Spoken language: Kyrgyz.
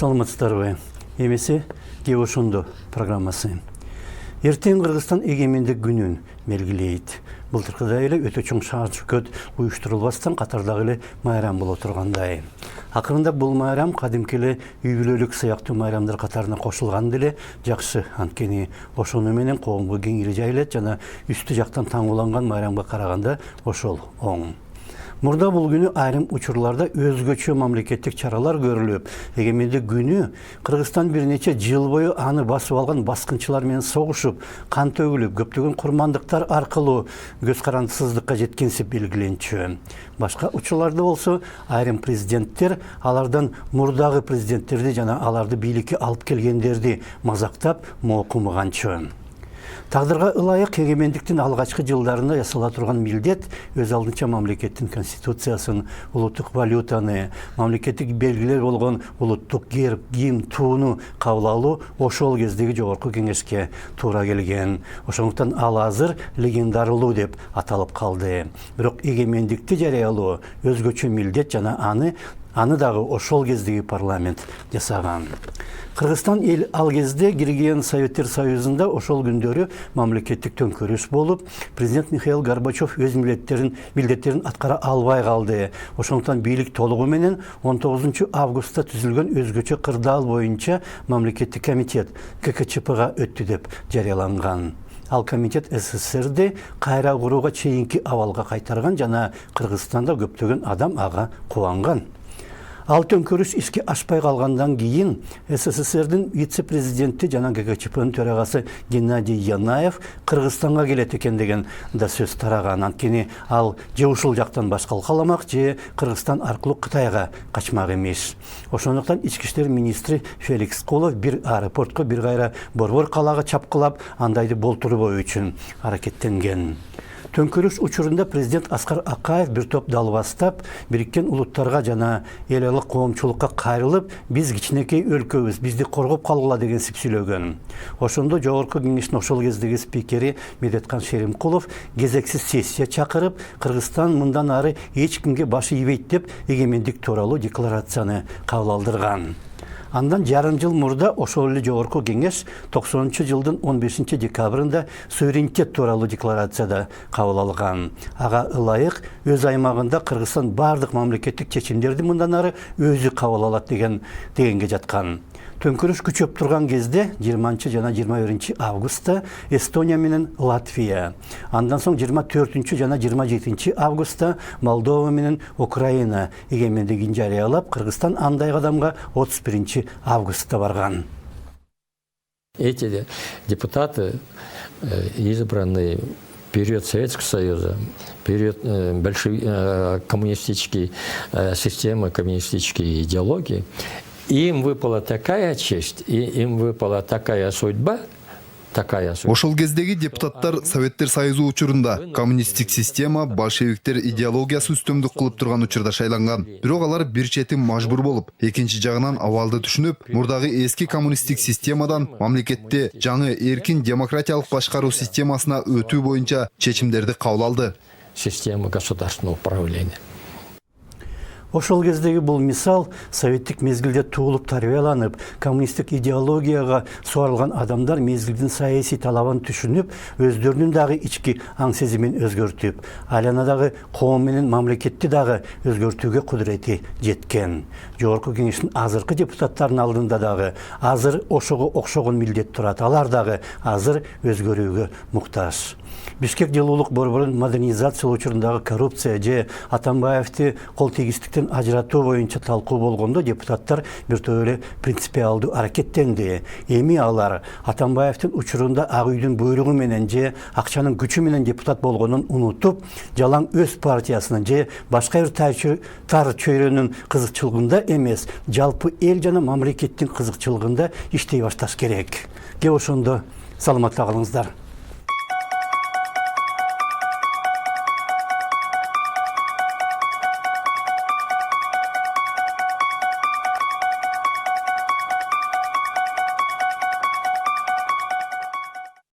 Саламатсыздарбы. Эмесе ке ошондо программасы. Эртең Кыргызстан Эгемендик күнүн белгилейт. Былтыркыдай эле өтө чоң шаан-шөкөт уюштурулбастан катардагы эле майрам боло тургандай. Акырындап бул майрам кадимки үй-бүлөлүк сыяктуу майрамдар катарына кошулганы деле жакшы, анткени ошону менен коомго кеңири жайылат жана үстү жактан таңууланган майрамга караганда ошол оң. Мурда бул күнү айрым учурларда өзгөчө мамлекеттик чаралар көрүлүп, Эгемендик күнү Кыргызстан бир нече жыл бою аны басып алган баскынчылар менен согушуп, кан төгүлүп, көптөгөн курмандыктар аркылуу көз карандысыздыкка жеткенсип белгиленчү. Башка учурларда болсо айрым президенттер алардан мурдагы президенттерди жана аларды бийликке алып келгендерди мазактап моокумаганчу. Тагдырга ылайык Эгемендиктин алгачкы жылдарында жасала турган милдет өз алдынча мамлекеттин конституциясын, улуттук валютаны, мамлекеттик белгилер болгон улуттук герб, гимн, тууну кабыл алуу ошол кездеги Жогорку кеңешке туура келген. Ошондуктан ал азыр легендарылуу деп аталып калды. Бирок Эгемендикти жарыялоо өзгөчө милдет жана аны дагы ошол кездеги парламент жасаган. Кыргызстан эл ал кезде кирген Советтер Союзунда ошол күндөрү мамлекеттик төңкөрүш болуп, президент Михаил Горбачев өз милдеттерин аткара албай калды. Ошондуктан бийлик толугу менен 19 августта түзүлгөн өзгөчө кырдаал боюнча мамлекеттик комитет ККЧПга өттү деп жарыяланган. Ал комитет СССРди кайра курууга чейинки абалга кайтарган жана Кыргызстанда көптөгөн адам ага кубанган. Ал төңкөрүш ишке ашпай калгандан кийин СССРдин вице-президенти жана ККЧПнын төрагасы Геннадий Янаев Кыргызстанга келет экен деген да сөз тараган. Анткени ал же ушул жактан баш калкаламак, же Кыргызстан аркылуу Кытайга качмак эмес. Ошондуктан ички иштер министри Феликс Колов бир аэропортко, бир кайра борбор калаага чапкылап, андайды болтурбоо үчүн аракеттенген. Төңкөрүш учурунда президент Аскар Акаев бир топ дал бастап, Бириккен Улуттарга жана эл элек коомчулукка кайрылып, биз кичинекей өлкөбүз, бизди коргоп калгыла деген сүйлөгөн. Ошондо Жогорку кеңештин ошол кездеги спикери Медеткан Шеримкулов кезексиз сессия чакырып, Кыргызстан мындан ары эч кимге баш ийбейт деп Эгемендик тууралуу декларацияны кабыл алдырган. Андан жарым жыл мурда ошол эле Жогорку кеңеш 90-жылдын 15 декабрында суверенитет тууралуу декларацияда кабыл алган. Ага ылайык өз аймагында Кыргызстан бардык мамлекеттик чечимдерди мындан ары өзү кабыл алат дегенге жаткан. Төңкөрүш күчөп турган кезде 20 жана 21 августта Эстония менен Латвия, андан соң 24 жана 27 августта Молдова менен Украина эгемендигин жарыялап, Кыргызстан андай кадамга 31 августта барган. Эти депутаты, избранные в период Советского Союза, период коммунистической системы, коммунистической идеологии, им выпала такая честь, и им выпала такая судьба. Ошол кездеги депутаттар Советтер Союзу учурунда коммунистик система, большевиктер идеологиясы үстөмдүк кылып турган учурда шайланган. Бирок алар бир чети мажбур болуп, экинчи жагынан абалды түшүнүп, мурдагы эски коммунистик системадан мамлекетте жаңы эркин демократиялык башкаруу системасына өтүү боюнча чечимдерди кабыл алды. Система государственного управления. Ошол кездеги бул мисал советтик мезгилде туулуп тарбияланып, коммунисттик идеологияга суарылган адамдар мезгилдин саясий талабын түшүнүп, өздөрүнүн дагы ички аң сезимин өзгөртүп, айланадагы коом менен мамлекетти дагы өзгөртүүгө кудурети жеткен. Жогорку кеңештин азыркы депутаттарынын алдында дагы азыр ошого окшогон милдет турат. Алар дагы азыр өзгөрүүгө муктаж. Бишкек жылуулук борборун модернизациялоо учурундагы коррупция же Атамбаевди кол тийгиздиктен ажыратуу боюнча талкуу болгондо депутаттар бир топ эле принципиалдуу аракеттенди. Эми алар Атамбаевдин учурунда Ак үйдүн буйругу менен же акчанын күчү менен депутат болгонун унутуп, жалаң өз партиясынын же башка бир тар чөйрөнүн кызыкчылыгында эмес, жалпы эл жана мамлекеттин кызыкчылыгында иштей башташ керек. Ке ошондо саламатта калыңыздар.